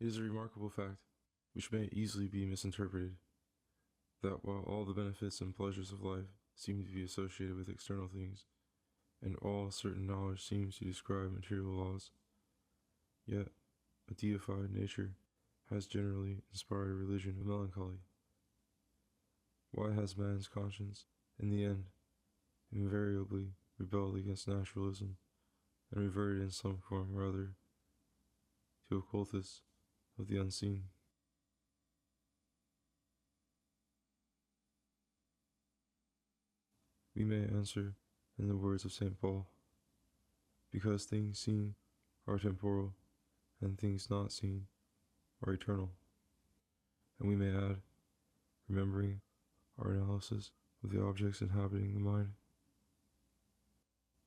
It is a remarkable fact, which may easily be misinterpreted, that while all the benefits and pleasures of life seem to be associated with external things, and all certain knowledge seems to describe material laws, yet a deified nature has generally inspired a religion of melancholy. Why has man's conscience, in the end, invariably rebelled against naturalism, and reverted in some form or other to a cultus of the unseen? We may answer in the words of St. Paul, because things seen are temporal, and things not seen are eternal. And we may add, remembering our analysis of the objects inhabiting the mind,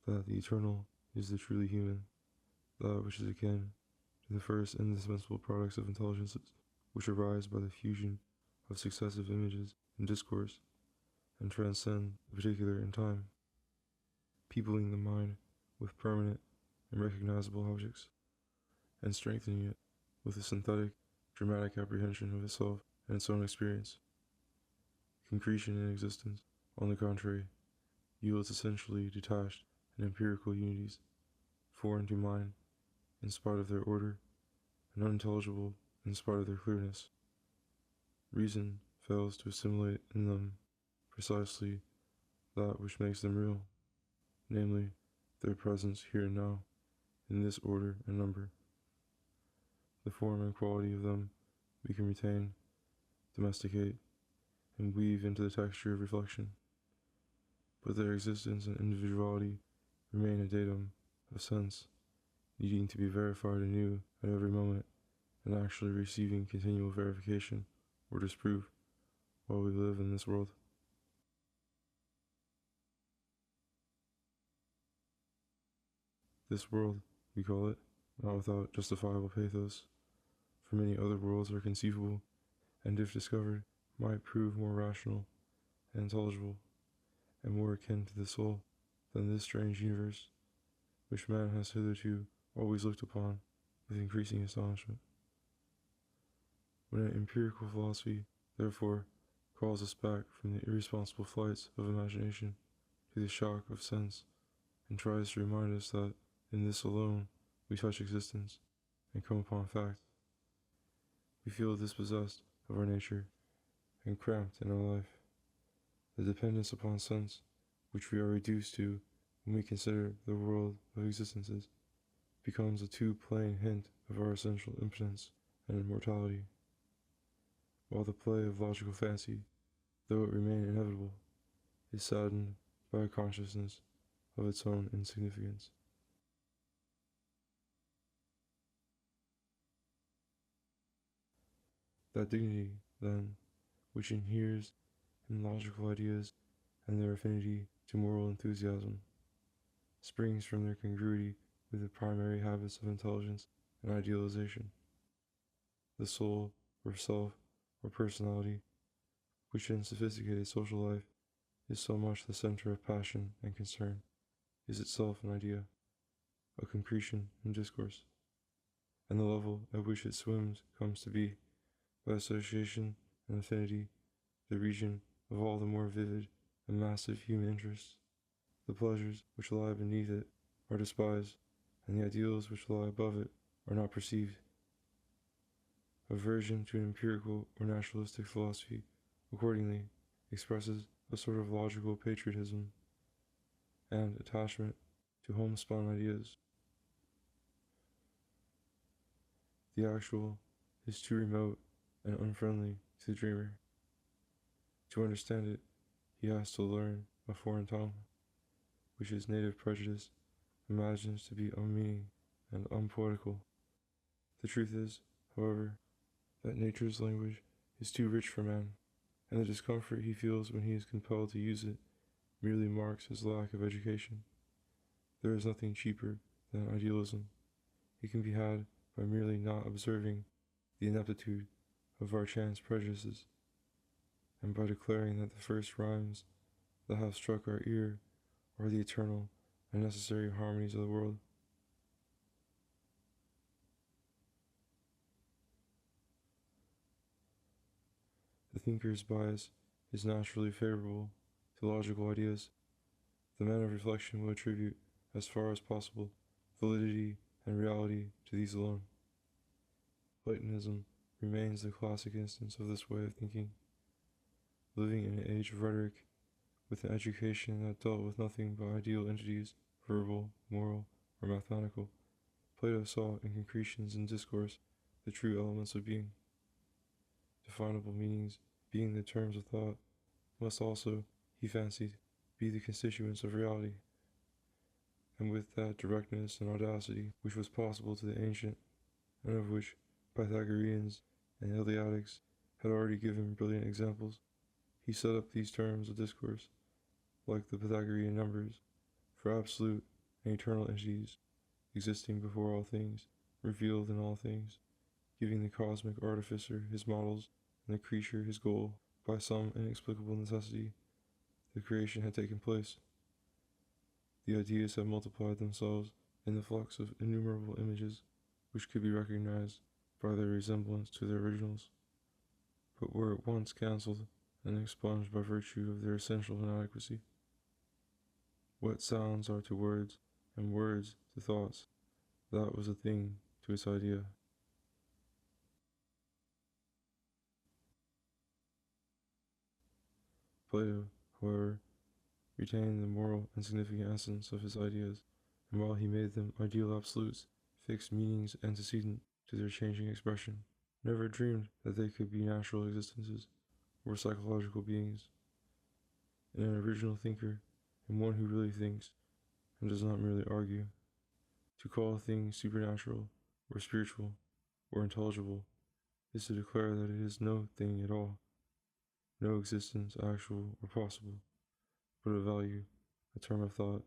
that the eternal is the truly human, that which is akin to the first indispensable products of intelligences, which arise by the fusion of successive images in discourse, and transcend the particular in time, peopling the mind with permanent and recognizable objects, and strengthening it with a synthetic, dramatic apprehension of itself and its own experience. Concretion in existence, on the contrary, yields essentially detached and empirical unities, foreign to mind in spite of their order, and unintelligible in spite of their clearness. Reason fails to assimilate in them precisely that which makes them real, namely, their presence here and now, in this order and number. The form and quality of them we can retain, domesticate, and weave into the texture of reflection, but their existence and individuality remain a datum of sense, needing to be verified anew at every moment, and actually receiving continual verification or disproof while we live in this world. This world, we call it, not without justifiable pathos, for many other worlds are conceivable, and if discovered, might prove more rational and intelligible, and more akin to the soul than this strange universe, which man has hitherto always looked upon with increasing astonishment. When an empirical philosophy, therefore, calls us back from the irresponsible flights of imagination to the shock of sense, and tries to remind us that in this alone we touch existence and come upon fact, we feel dispossessed of our nature and cramped in our life. The dependence upon sense, which we are reduced to when we consider the world of existences, becomes a too plain hint of our essential impotence and immortality, while the play of logical fancy, though it remain inevitable, is saddened by a consciousness of its own insignificance. That dignity, then, which inheres in logical ideas and their affinity to moral enthusiasm, springs from their congruity with the primary habits of intelligence and idealization. The soul, or self, or personality, which in sophisticated social life is so much the center of passion and concern, is itself an idea, a concretion in discourse, and the level at which it swims comes to be, by association and affinity, the region of all the more vivid and massive human interests. The pleasures which lie beneath it are despised, and the ideals which lie above it are not perceived. Aversion to an empirical or naturalistic philosophy, accordingly, expresses a sort of logical patriotism and attachment to homespun ideas. The actual is too remote and unfriendly to the dreamer. To understand it, he has to learn a foreign tongue, which his native prejudice imagines to be unmeaning and unpoetical. The truth is, however, that nature's language is too rich for man, and the discomfort he feels when he is compelled to use it merely marks his lack of education. There is nothing cheaper than idealism. It can be had by merely not observing the ineptitude of our chance prejudices, and by declaring that the first rhymes that have struck our ear are the eternal and necessary harmonies of the world. thinker's bias is naturally favorable to logical ideas. The man of reflection will attribute, as far as possible, validity and reality to these alone. Platonism remains the classic instance of this way of thinking. Living in an age of rhetoric, with an education that dealt with nothing but ideal entities, verbal, moral, or mathematical, Plato saw in concretions and discourse the true elements of being. Definable meanings, being the terms of thought, must also, he fancied, be the constituents of reality. And with that directness and audacity which was possible to the ancient, and of which Pythagoreans and Eleatics had already given brilliant examples, he set up these terms of discourse, like the Pythagorean numbers, for absolute and eternal entities, existing before all things, revealed in all things, giving the cosmic artificer his models and the creature his goal. By some inexplicable necessity, the creation had taken place. The ideas had multiplied themselves in the flux of innumerable images, which could be recognized by their resemblance to their originals, but were at once cancelled and expunged by virtue of their essential inadequacy. What sounds are to words, and words to thoughts, that was a thing to its idea. Plato, however, retained the moral and significant essence of his ideas, and while he made them ideal absolutes, fixed meanings antecedent to their changing expression, never dreamed that they could be natural existences or psychological beings. In an original thinker, and one who really thinks, and does not merely argue, to call a thing supernatural, or spiritual, or intelligible, is to declare that it is no thing at all, no existence actual or possible, but a value, a term of thought,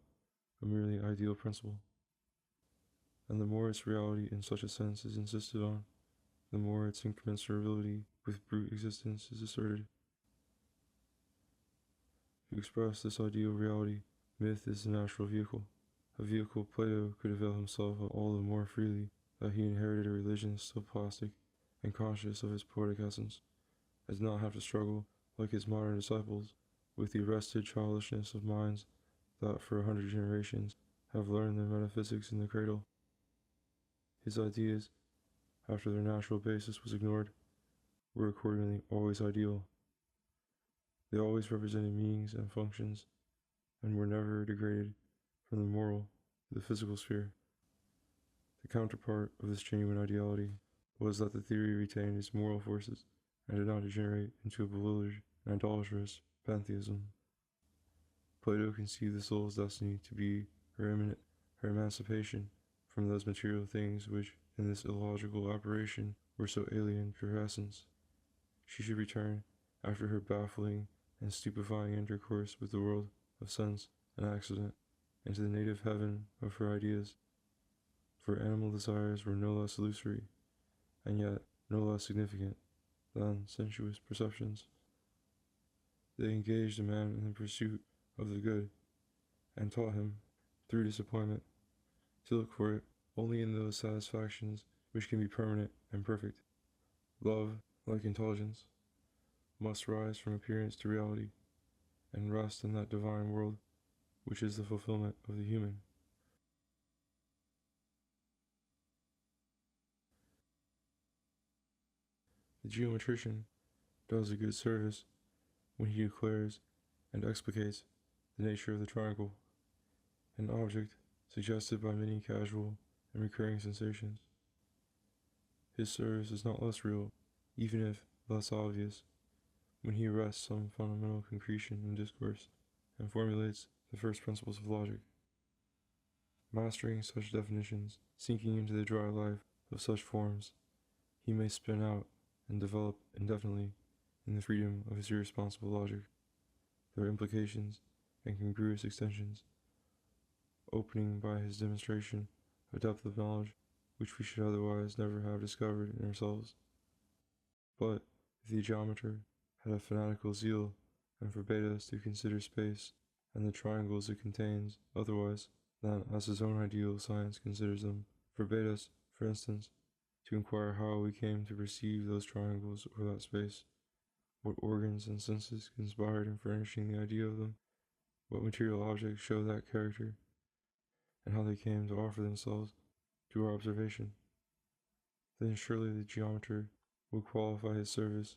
a merely ideal principle. And the more its reality in such a sense is insisted on, the more its incommensurability with brute existence is asserted. To express this ideal reality, myth is the natural vehicle, a vehicle Plato could avail himself of all the more freely that he inherited a religion still plastic and conscious of its poetic essence, and did not have to struggle, like his modern disciples, with the arrested childishness of minds that for 100 generations have learned their metaphysics in the cradle. His ideas, after their natural basis was ignored, were accordingly always ideal. They always represented meanings and functions, and were never degraded from the moral to the physical sphere. The counterpart of this genuine ideality was that the theory retained its moral forces and did not degenerate into a bewildered and idolatrous pantheism. Plato conceived the soul's destiny to be her emancipation from those material things which, in this illogical operation, were so alien to her essence. She should return, after her baffling and stupefying intercourse with the world of sense and accident, into the native heaven of her ideas, for animal desires were no less illusory, and yet no less significant, than sensuous perceptions. They engaged a man in the pursuit of the good, and taught him, through disappointment, to look for it only in those satisfactions which can be permanent and perfect. Love, like intelligence, must rise from appearance to reality, and rest in that divine world which is the fulfillment of the human. The geometrician does a good service when he declares and explicates the nature of the triangle, an object suggested by many casual and recurring sensations. His service is not less real, even if less obvious, when he arrests some fundamental concretion in discourse and formulates the first principles of logic. Mastering such definitions, sinking into the dry life of such forms, he may spin out and develop indefinitely in the freedom of his irresponsible logic, their implications and congruous extensions, opening by his demonstration a depth of knowledge which we should otherwise never have discovered in ourselves. But if the geometer had a fanatical zeal and forbade us to consider space and the triangles it contains otherwise than as his own ideal science considers them, forbade us, for instance, to inquire how we came to perceive those triangles or that space, what organs and senses conspired in furnishing the idea of them, what material objects show that character, and how they came to offer themselves to our observation. Then surely the geometer would qualify his service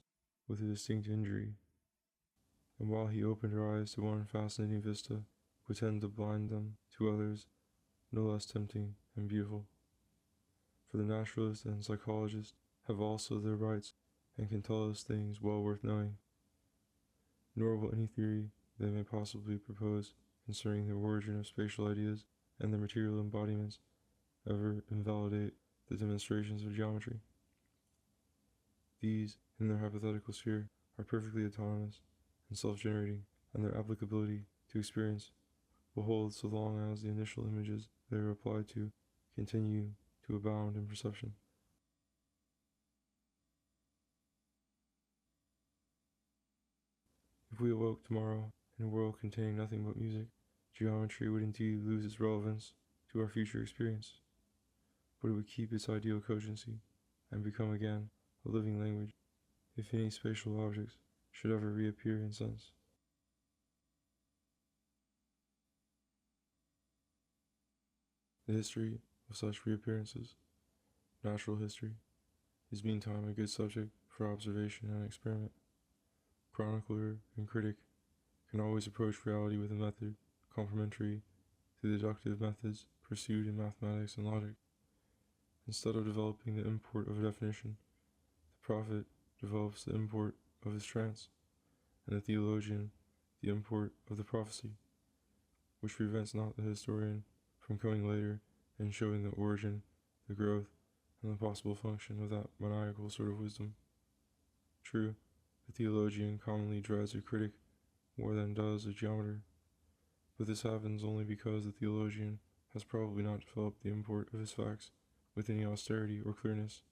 with a distinct injury, and while he opened our eyes to one fascinating vista, would tend to blind them to others no less tempting and beautiful. For the naturalist and psychologist have also their rights and can tell us things well worth knowing, nor will any theory they may possibly propose concerning the origin of spatial ideas and their material embodiments ever invalidate the demonstrations of geometry. These, in their hypothetical sphere, are perfectly autonomous and self-generating, and their applicability to experience will hold so long as the initial images they are applied to continue to abound in perception. If we awoke tomorrow in a world containing nothing but music, geometry would indeed lose its relevance to our future experience, but it would keep its ideal cogency and become again a living language if any spatial objects should ever reappear in sense. The history of such reappearances, natural history, is meantime a good subject for observation and experiment. Chronicler and critic can always approach reality with a method complementary to the deductive methods pursued in mathematics and logic. Instead of developing the import of a definition, the prophet develops the import of his trance, and the theologian the import of the prophecy, which prevents not the historian from coming later and showing the origin, the growth, and the possible function of that maniacal sort of wisdom. True, the theologian commonly dreads a critic more than does a geometer, but this happens only because the theologian has probably not developed the import of his facts with any austerity or clearness,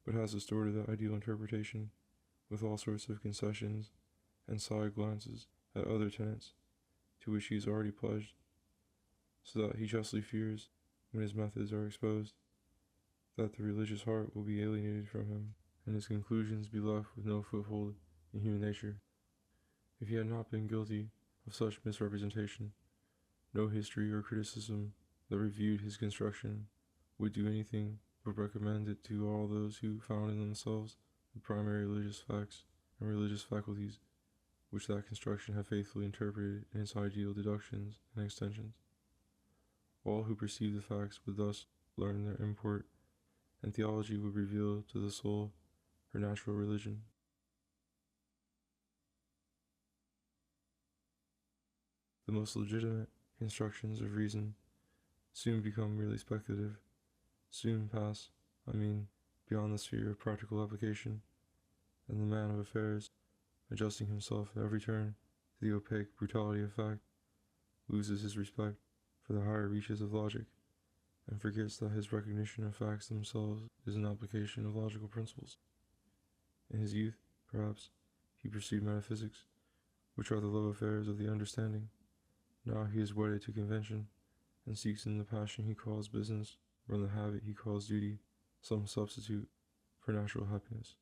but has distorted the ideal interpretation with all sorts of concessions and side glances at other tenets to which he is already pledged, so that he justly fears, when his methods are exposed, that the religious heart will be alienated from him, and his conclusions be left with no foothold in human nature. If he had not been guilty of such misrepresentation, no history or criticism that reviewed his construction would do anything but recommend it to all those who found in themselves the primary religious facts and religious faculties which that construction had faithfully interpreted in its ideal deductions and extensions. All who perceive the facts would thus learn their import, and theology would reveal to the soul her natural religion. The most legitimate constructions of reason soon become merely speculative, soon pass, beyond the sphere of practical application, and the man of affairs, adjusting himself at every turn to the opaque brutality of fact, loses his respect for the higher reaches of logic, and forgets that his recognition of facts themselves is an application of logical principles. In his youth, perhaps, he pursued metaphysics, which are the love affairs of the understanding. Now he is wedded to convention, and seeks in the passion he calls business, or in the habit he calls duty, some substitute for natural happiness.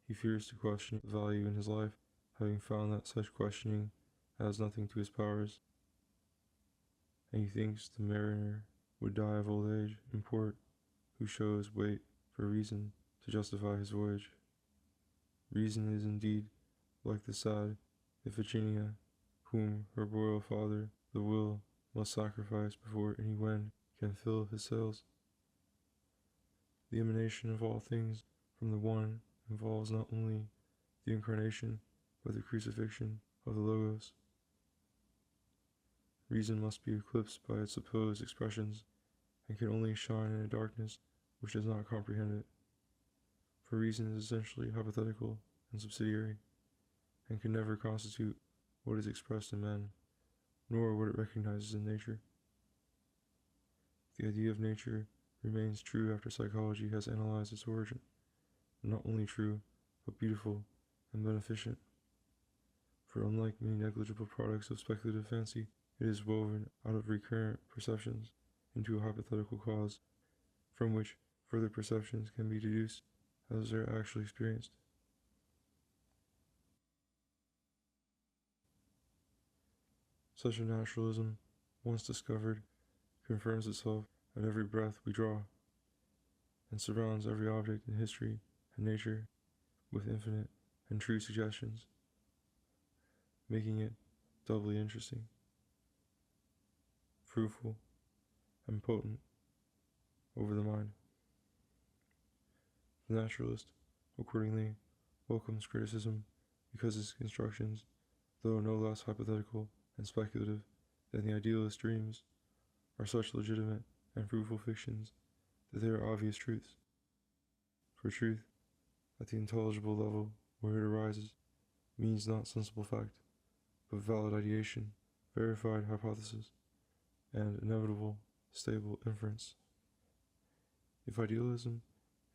He fears to question value in his life, having found that such questioning adds nothing to his powers, and he thinks the mariner would die of old age in port who shows weight for reason to justify his voyage. Reason is indeed like the sad Iphigenia, whom her royal father, the will, must sacrifice before any wind can fill his sails. The emanation of all things from the one involves not only the incarnation, but the crucifixion of the Logos. Reason must be eclipsed by its supposed expressions, and can only shine in a darkness which does not comprehend it. For reason is essentially hypothetical and subsidiary, and can never constitute what is expressed in men, nor what it recognizes in nature. The idea of nature remains true after psychology has analyzed its origin, and not only true, but beautiful and beneficent. For unlike many negligible products of speculative fancy, it is woven out of recurrent perceptions into a hypothetical cause, from which further perceptions can be deduced as they are actually experienced. Such a naturalism, once discovered, confirms itself at every breath we draw, and surrounds every object in history and nature with infinite and true suggestions, making it doubly interesting, fruitful, and potent over the mind. The naturalist, accordingly, welcomes criticism because its constructions, though no less hypothetical and speculative than the idealist's dreams, are such legitimate and fruitful fictions that they are obvious truths. For truth, at the intelligible level where it arises, means not sensible fact, but valid ideation, verified hypothesis, and inevitable, stable inference. If idealism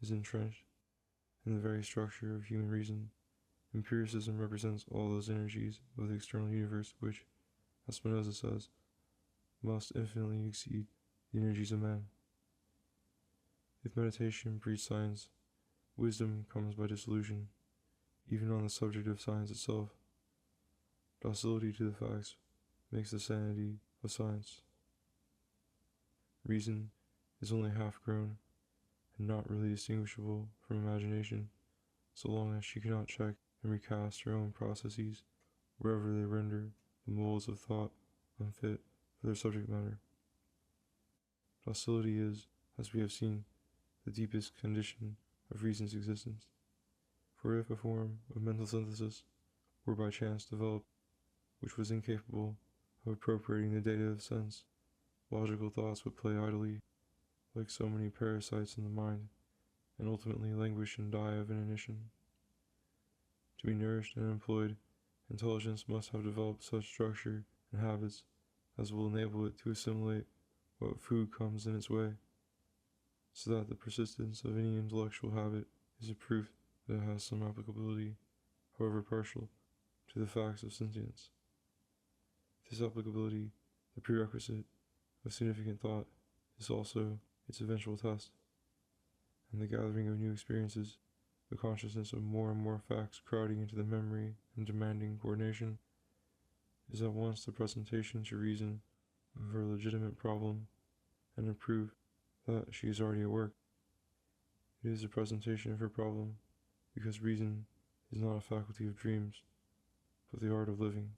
is entrenched in the very structure of human reason, empiricism represents all those energies of the external universe which, as Spinoza says, must infinitely exceed the energies of man. If meditation breeds science, wisdom comes by dissolution, even on the subject of science itself. Docility to the facts makes the sanity of science. Reason is only half grown and not really distinguishable from imagination, so long as she cannot check and recast her own processes wherever they render the molds of thought unfit for their subject matter. Docility is, as we have seen, the deepest condition of reason's existence. For if a form of mental synthesis were by chance developed which was incapable of appropriating the data of sense, logical thoughts would play idly, like so many parasites in the mind, and ultimately languish and die of inanition. To be nourished and employed, intelligence must have developed such structure and habits as will enable it to assimilate what food comes in its way, so that the persistence of any intellectual habit is a proof that it has some applicability, however partial, to the facts of sentience. This applicability, the prerequisite of significant thought, is also its eventual test, and the gathering of new experiences, the consciousness of more and more facts crowding into the memory and demanding coordination, is at once the presentation to reason of her legitimate problem and a proof that she is already at work. It is the presentation of her problem because reason is not a faculty of dreams, but the art of living.